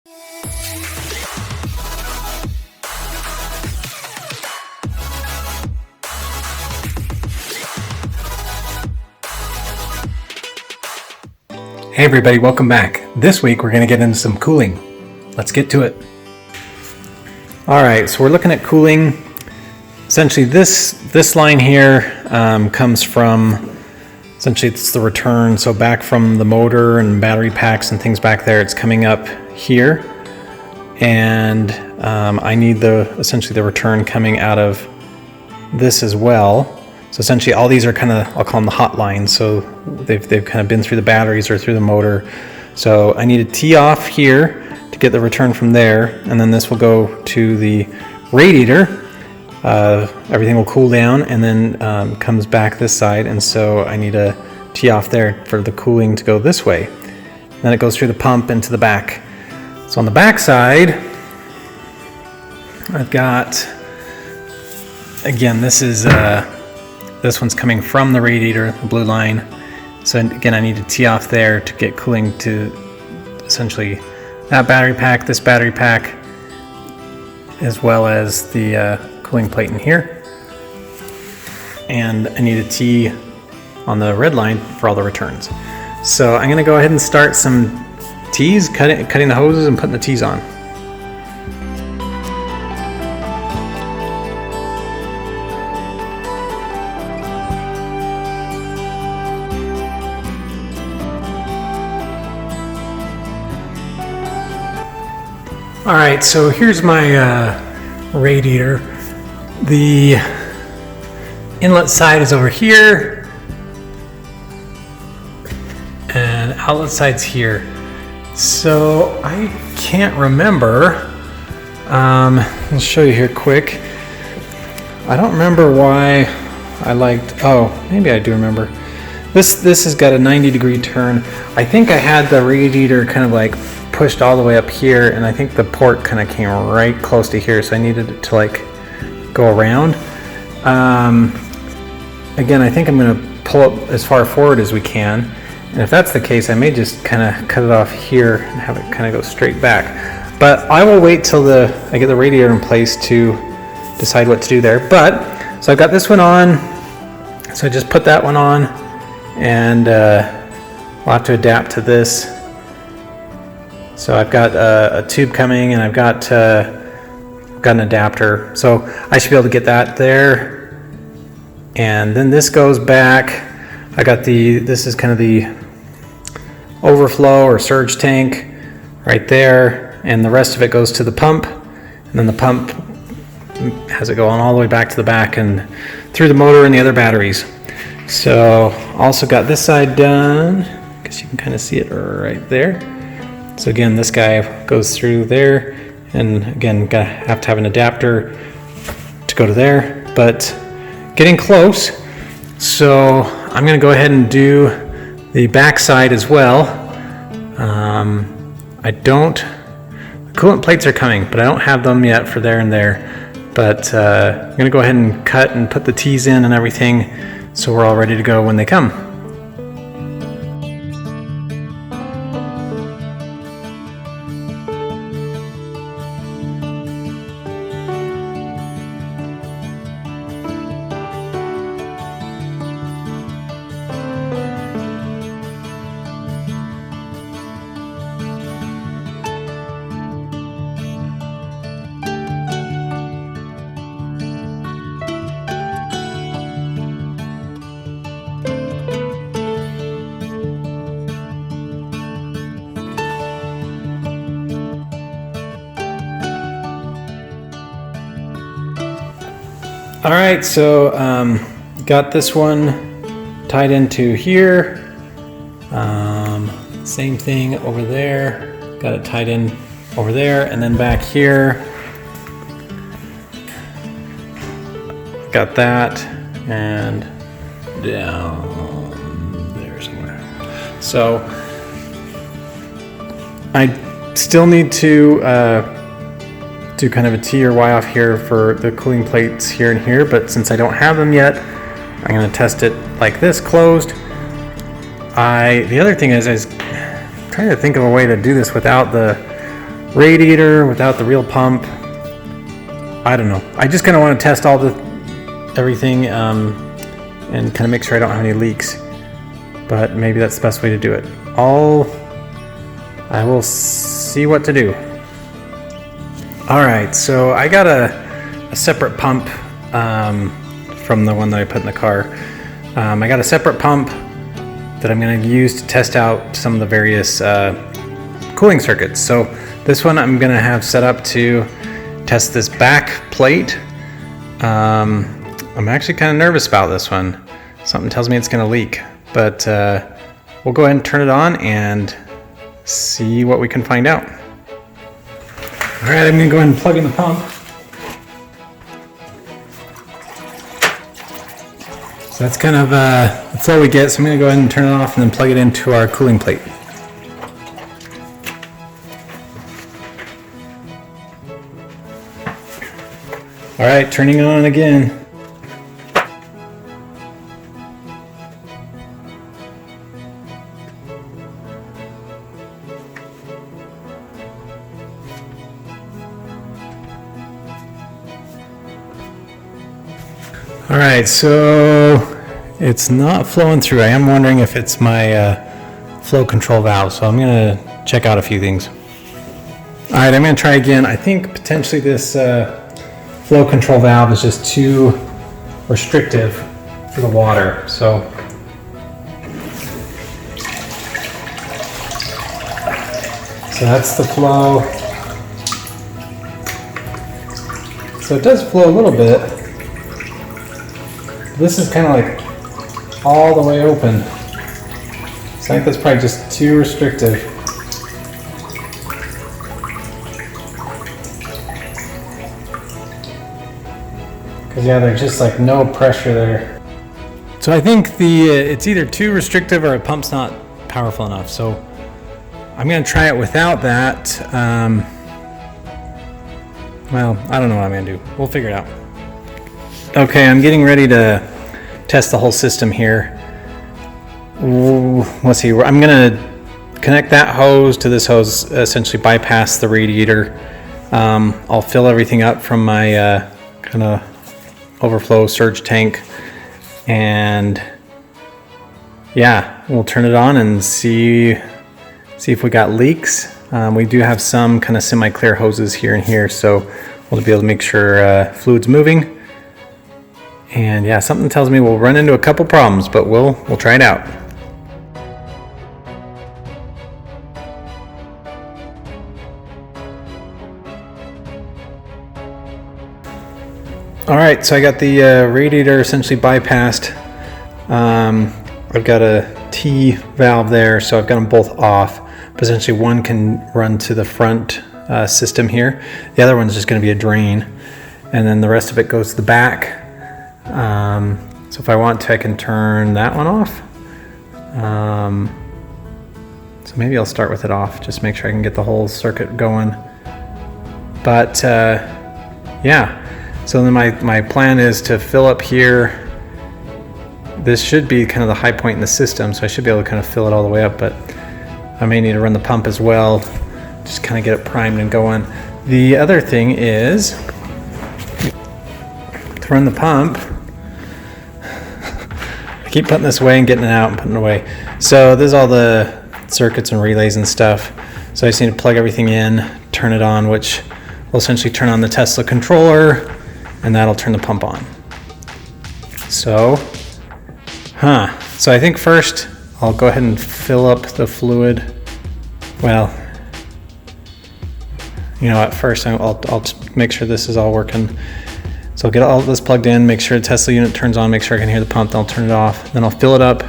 Hey everybody, welcome back. This week we're going to get into some cooling. Let's get to it. Alright, so we're looking at cooling. Essentially this line here comes from, essentially it's the return, so back from the motor and battery packs and things back there, it's coming up here. And I need essentially the return coming out of this as well. So essentially all these are kind of, I'll call them the hot lines. So they've kind of been through the batteries or through the motor. So I need a tee off here to get the return from there. And then this will go to the radiator. Everything will cool down and then comes back this side. And so I need a tee off there for the cooling to go this way. And then it goes through the pump into the back. So on the back side, I've got, again, this one's coming from the radiator, the blue line. So again, I need to tee off there to get cooling to essentially that battery pack, this battery pack, as well as the cooling plate in here. And I need a tee on the red line for all the returns. So I'm gonna go ahead and start some tees, cutting the hoses and putting the tees on. Alright, so here's my radiator. The inlet side is over here, and outlet side's here. So I can't remember. I'll show you here quick. I don't remember why I liked, oh, maybe I do remember. This has got a 90-degree turn. I think I had the radiator kind of like pushed all the way up here, and I think the port kind of came right close to here, so I needed it to like go around. Again, I think I'm going to pull it as far forward as we can, and if that's the case, I may just kind of cut it off here and have it kind of go straight back. But I will wait till I get the radiator in place to decide what to do there. But so I've got this one on, so I just put that one on, and we'll have to adapt to this. So I've got a tube coming, and I've got an adapter. So I should be able to get that there. And then this goes back. I got this is kind of the overflow or surge tank right there. And the rest of it goes to the pump. And then the pump has it going all the way back to the back and through the motor and the other batteries. So also got this side done. I guess you can kind of see it right there. So again, this guy goes through there, and again, gotta have to have an adapter to go to there, but getting close. So I'm gonna go ahead and do the back side as well. The coolant plates are coming, but I don't have them yet for there and there. But I'm gonna go ahead and cut and put the tees in and everything, so we're all ready to go when they come. All right, so got this one tied into here. Same thing over there. Got it tied in over there, and then back here. Got that, and down there somewhere. So I still need to do kind of a T or Y off here for the cooling plates here and here, but since I don't have them yet, I'm going to test it like this, closed. The other thing is I was trying to think of a way to do this without the radiator without the real pump. I don't know. I just kind of want to test everything and kind of make sure I don't have any leaks. But maybe that's the best way to do it. I will see what to do. All right, so I got a separate pump from the one that I put in the car. I got a separate pump that I'm going to use to test out some of the various cooling circuits. So this one I'm going to have set up to test this back plate. I'm actually kind of nervous about this one. Something tells me it's going to leak, but we'll go ahead and turn it on and see what we can find out. All right, I'm going to go ahead and plug in the pump. So that's kind of the flow we get. So I'm going to go ahead and turn it off and then plug it into our cooling plate. All right, turning on again. All right, so it's not flowing through. I am wondering if it's my flow control valve, so I'm going to check out a few things. All right, I'm going to try again. I think potentially this flow control valve is just too restrictive for the water. So that's the flow. So it does flow a little bit. This is kind of like all the way open. So I think that's probably just too restrictive. Because yeah, there's just like no pressure there. So I think it's either too restrictive or the pump's not powerful enough. So I'm going to try it without that. Well, I don't know what I'm going to do. We'll figure it out. Okay, I'm getting ready to test the whole system here. Ooh, let's see, I'm going to connect that hose to this hose, essentially bypass the radiator. I'll fill everything up from my kind of overflow surge tank, and yeah, we'll turn it on and see if we got leaks. We do have some kind of semi-clear hoses here and here, so we'll be able to make sure fluid's moving. And yeah, something tells me we'll run into a couple problems, but we'll try it out. All right, so I got the radiator essentially bypassed. I've got a T valve there, so I've got them both off. But essentially one can run to the front system here. The other one's just going to be a drain. And then the rest of it goes to the back. So if I want to, I can turn that one off. So maybe I'll start with it off, just make sure I can get the whole circuit going. But yeah, so then my plan is to fill up here. This should be kind of the high point in the system, so I should be able to kind of fill it all the way up, but I may need to run the pump as well, just kind of get it primed and going. The other thing is to run the pump. I keep putting this away and getting it out and putting it away. So this is all the circuits and relays and stuff. So I just need to plug everything in, turn it on, which will essentially turn on the Tesla controller, and that'll turn the pump on. So I think first I'll go ahead and fill up the fluid. Well, at first I'll make sure this is all working. So I'll get all this plugged in, make sure the Tesla unit turns on, make sure I can hear the pump, then I'll turn it off. Then I'll fill it up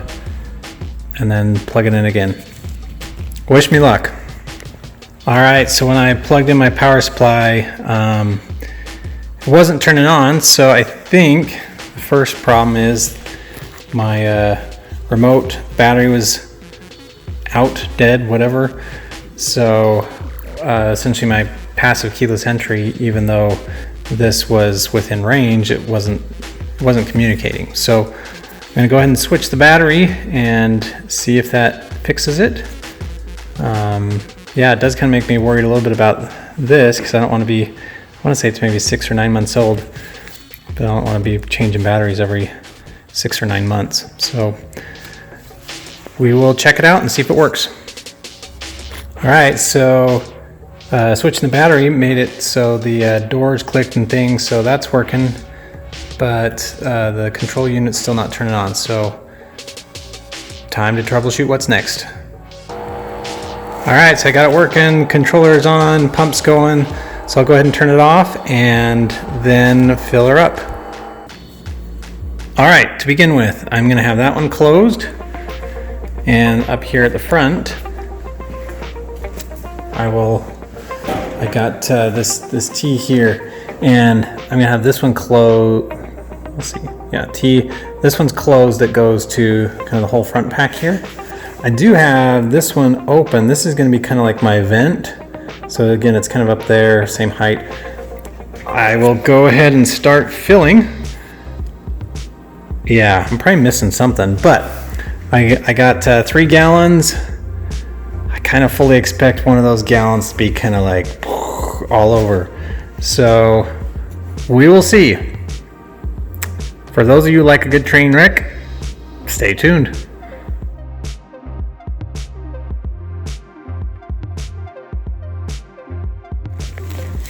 and then plug it in again. Wish me luck. All right, so when I plugged in my power supply, it wasn't turning on, so I think the first problem is my remote battery was out, dead, whatever. So essentially my passive keyless entry, even though this was within range, it wasn't communicating. So I'm going to go ahead and switch the battery and see if that fixes it. Yeah, it does kind of make me worried a little bit about this because I don't want to be, I want to say it's maybe 6 or 9 months old, but I don't want to be changing batteries every 6 or 9 months. So we will check it out and see if it works. All right, so switching the battery made it so the doors clicked and things, so that's working, but the control unit's still not turning on, so time to troubleshoot what's next. All right, so I got it working, controller's on, pump's going, so I'll go ahead and turn it off and then fill her up. All right, to begin with, I'm gonna have that one closed, and up here at the front, I got this T here, and I'm gonna have this one closed. Let's see, yeah, T. This one's closed. That goes to kind of the whole front pack here. I do have this one open. This is gonna be kind of like my vent. So again, it's kind of up there, same height. I will go ahead and start filling. Yeah, I'm probably missing something, but I got 3 gallons. I kind of fully expect one of those gallons to be kind of like all over. So we will see. For those of you who like a good train wreck, stay tuned.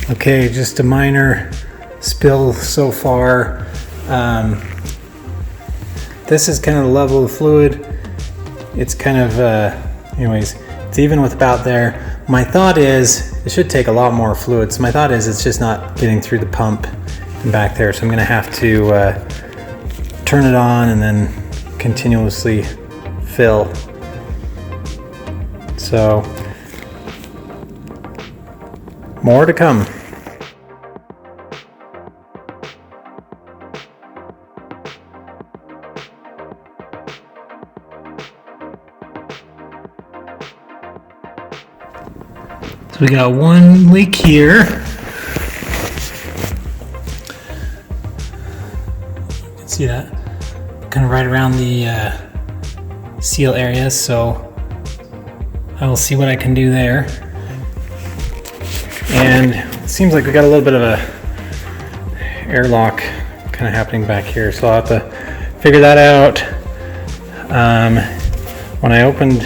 Okay, just a minor spill so far. This is kind of the level of fluid. It's kind of, anyways, it's even with about there. My thought is it should take a lot more fluid. So my thought is it's just not getting through the pump and back there. So I'm gonna have to turn it on and then continuously fill. So more to come. So we got one leak here. You can see that kind of right around the seal area. So I will see what I can do there. And it seems like we got a little bit of a airlock kind of happening back here. So I'll have to figure that out. When I opened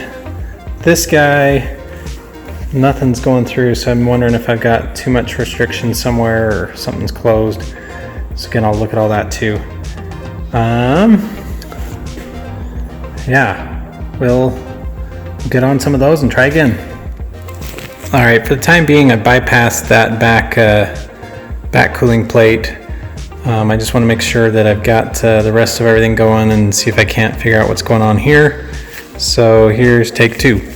this guy, nothing's going through, so I'm wondering if I've got too much restriction somewhere or something's closed. So again, I'll look at all that too. Yeah, we'll get on some of those and try again. All right, for the time being, I bypassed that back cooling plate. I just want to make sure that I've got the rest of everything going and see if I can't figure out what's going on here. So here's take 2.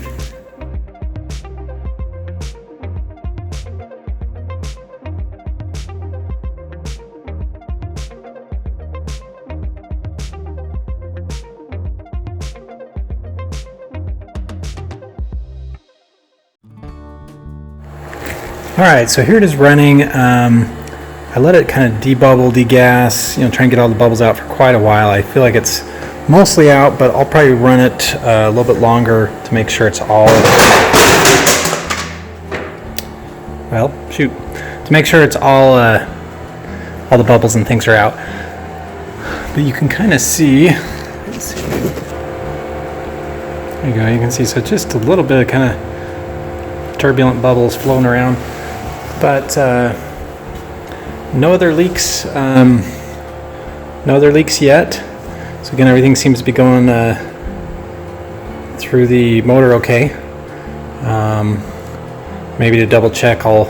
All right, so here it is running. I let it kind of debubble, degas, try and get all the bubbles out for quite a while. I feel like it's mostly out, but I'll probably run it a little bit longer to make sure it's all, to make sure it's all the bubbles and things are out. But you can kind of see, let's see. There you go, you can see, so just a little bit of kind of turbulent bubbles floating around. But no other leaks. No other leaks yet. So again, everything seems to be going through the motor okay. Maybe to double check, I'll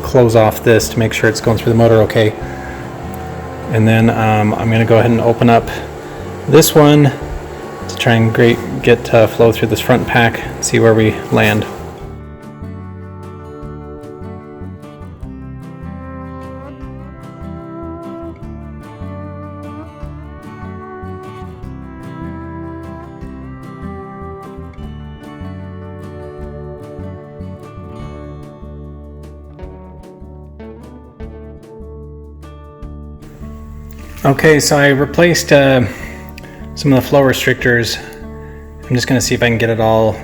close off this to make sure it's going through the motor okay. And then I'm going to go ahead and open up this one to try and get flow through this front pack and see where we land. Okay, so I replaced some of the flow restrictors. I'm just going to see if I can get it all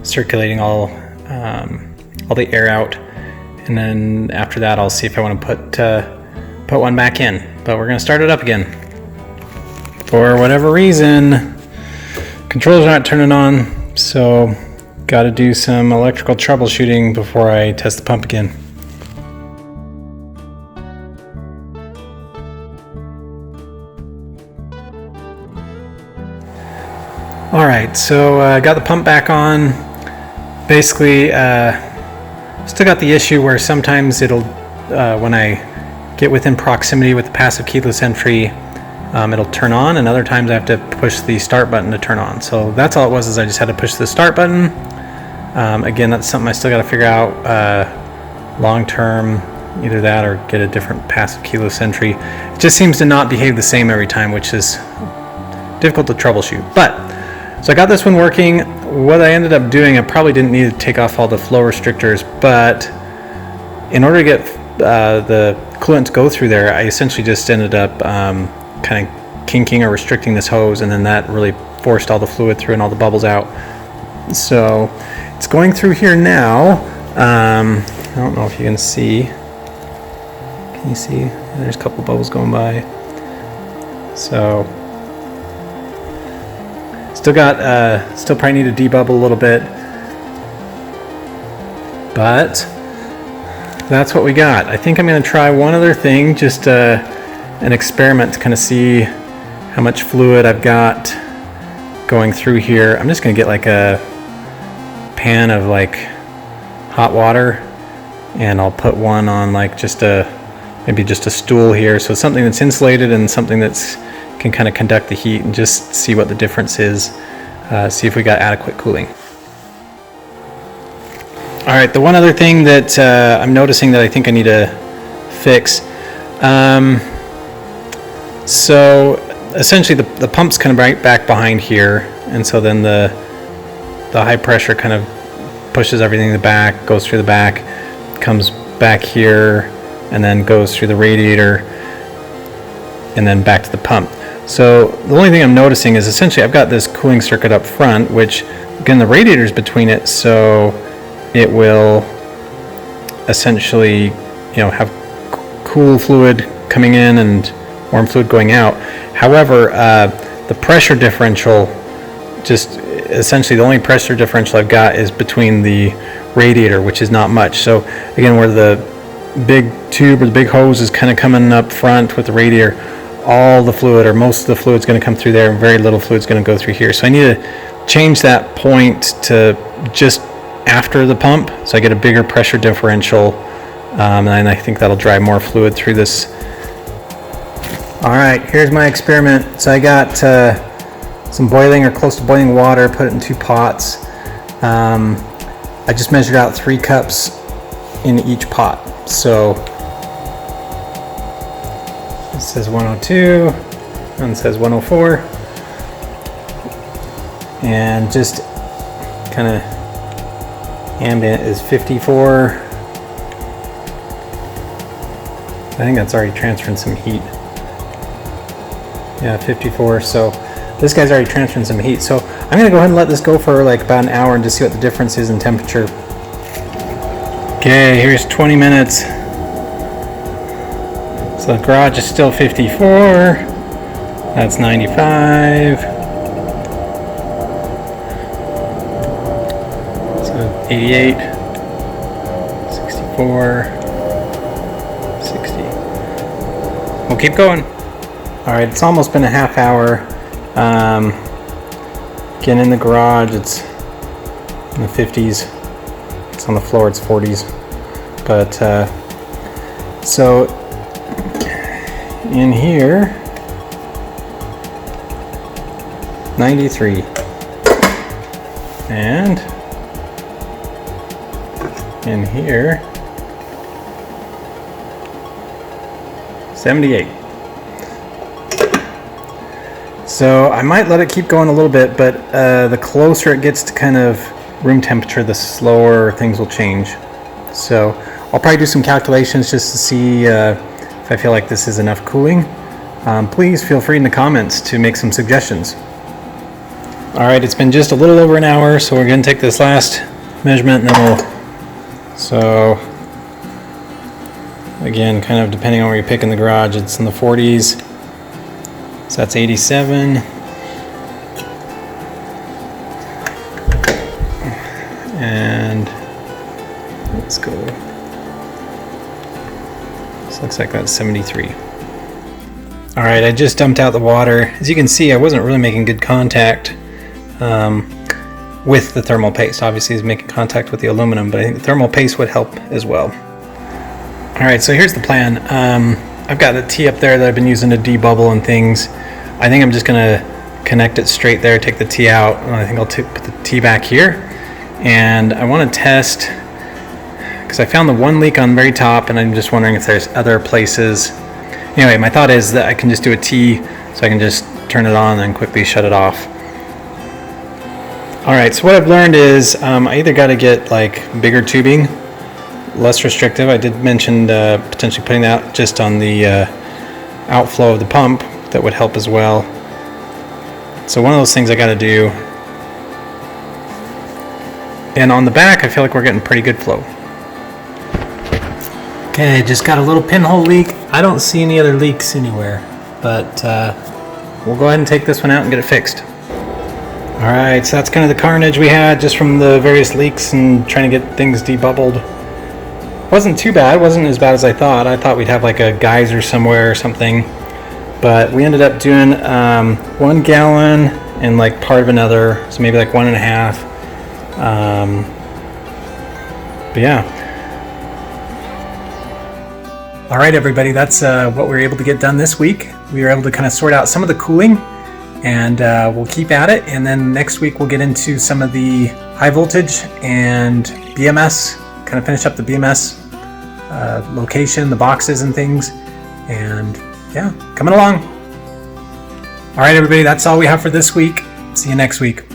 circulating all the air out, and then after that I'll see if I want to put one back in. But we're gonna start it up again. For whatever reason, controls are not turning on, so got to do some electrical troubleshooting before I test the pump again. Alright, so I got the pump back on. Basically, still got the issue where sometimes it'll, when I get within proximity with the passive keyless entry, it'll turn on, and other times I have to push the start button to turn on. So that's all it was, is I just had to push the start button. Again, that's something I still got to figure out long term, either that or get a different passive keyless entry. It just seems to not behave the same every time, which is difficult to troubleshoot. But so I got this one working. What I ended up doing, I probably didn't need to take off all the flow restrictors, but in order to get the coolant to go through there, I essentially just ended up kind of kinking or restricting this hose, and then that really forced all the fluid through and all the bubbles out. So it's going through here now. I don't know if you can see. Can you see? There's a couple bubbles going by. So still got, still probably need to debubble a little bit, but that's what we got. I think I'm going to try one other thing, just an experiment to kind of see how much fluid I've got going through here. I'm just going to get like a pan of like hot water, and I'll put one on like maybe just a stool here, so something that's insulated and something that's can kind of conduct the heat, and just see what the difference is, see if we got adequate cooling. Alright, the one other thing that I'm noticing that I think I need to fix, so essentially the pump's kind of right back behind here, and so then the high pressure kind of pushes everything in the back, goes through the back, comes back here, and then goes through the radiator, and then back to the pump. So the only thing I'm noticing is essentially I've got this cooling circuit up front, which again the radiator's between it, so it will essentially, you know, have cool fluid coming in and warm fluid going out. However, the pressure differential, just essentially the only pressure differential I've got is between the radiator, which is not much. So again, where the big tube or the big hose is kind of coming up front with the radiator, all the fluid or most of the fluid is going to come through there, and very little fluid is going to go through here. So I need to change that point to just after the pump, so I get a bigger pressure differential, and I think that'll drive more fluid through this. Alright, here's my experiment. So I got some boiling or close to boiling water, put it in 2 pots. I just measured out 3 cups in each pot. So it says 102, one says 104, and just kind of ambient is 54. I think that's already transferring some heat. Yeah, 54. So this guy's already transferring some heat. So I'm gonna go ahead and let this go for like about an hour and just see what the difference is in temperature. Okay, here's 20 minutes. So the garage is still 54. That's 95. So 88, 64, 60. We'll keep going. Alright, it's almost been a half hour. Again, in the garage, it's in the 50s. It's on the floor, it's 40s. But, so, in here, 93. And, in here, 78. So I might let it keep going a little bit, but the closer it gets to kind of room temperature, the slower things will change. So I'll probably do some calculations just to see if I feel like this is enough cooling. Please feel free in the comments to make some suggestions. All right, it's been just a little over an hour, so we're going to take this last measurement and then we'll, so again, kind of depending on where you pick in the garage, it's in the 40s. So that's 87. And let's go. This looks like that's 73. All right, I just dumped out the water. As you can see, I wasn't really making good contact with the thermal paste. Obviously, it's making contact with the aluminum, but I think the thermal paste would help as well. All right, so here's the plan. I've got a T up there that I've been using to debubble and things. I think I'm just gonna connect it straight there, take the T out, and I think I'll put the T back here. And I want to test, because I found the one leak on the very top, and I'm just wondering if there's other places. Anyway, my thought is that I can just do a T, so I can just turn it on and quickly shut it off. All right, so what I've learned is I either got to get like bigger tubing, less restrictive. I did mention potentially putting that just on the outflow of the pump. That would help as well. So one of those things I got to do. And on the back, I feel like we're getting pretty good flow. Okay, just got a little pinhole leak. I don't see any other leaks anywhere, but we'll go ahead and take this one out and get it fixed. All right, so that's kind of the carnage we had just from the various leaks and trying to get things debubbled. Wasn't too bad, wasn't as bad as I thought. I thought we'd have like a geyser somewhere or something, but we ended up doing 1 gallon and like part of another, so maybe like 1.5. But yeah. All right, everybody, that's what we were able to get done this week. We were able to kind of sort out some of the cooling, and we'll keep at it. And then next week we'll get into some of the high voltage and BMS, kind of finish up the BMS location, the boxes and things. And yeah, coming along. All right, everybody, that's all we have for this week. See you next week.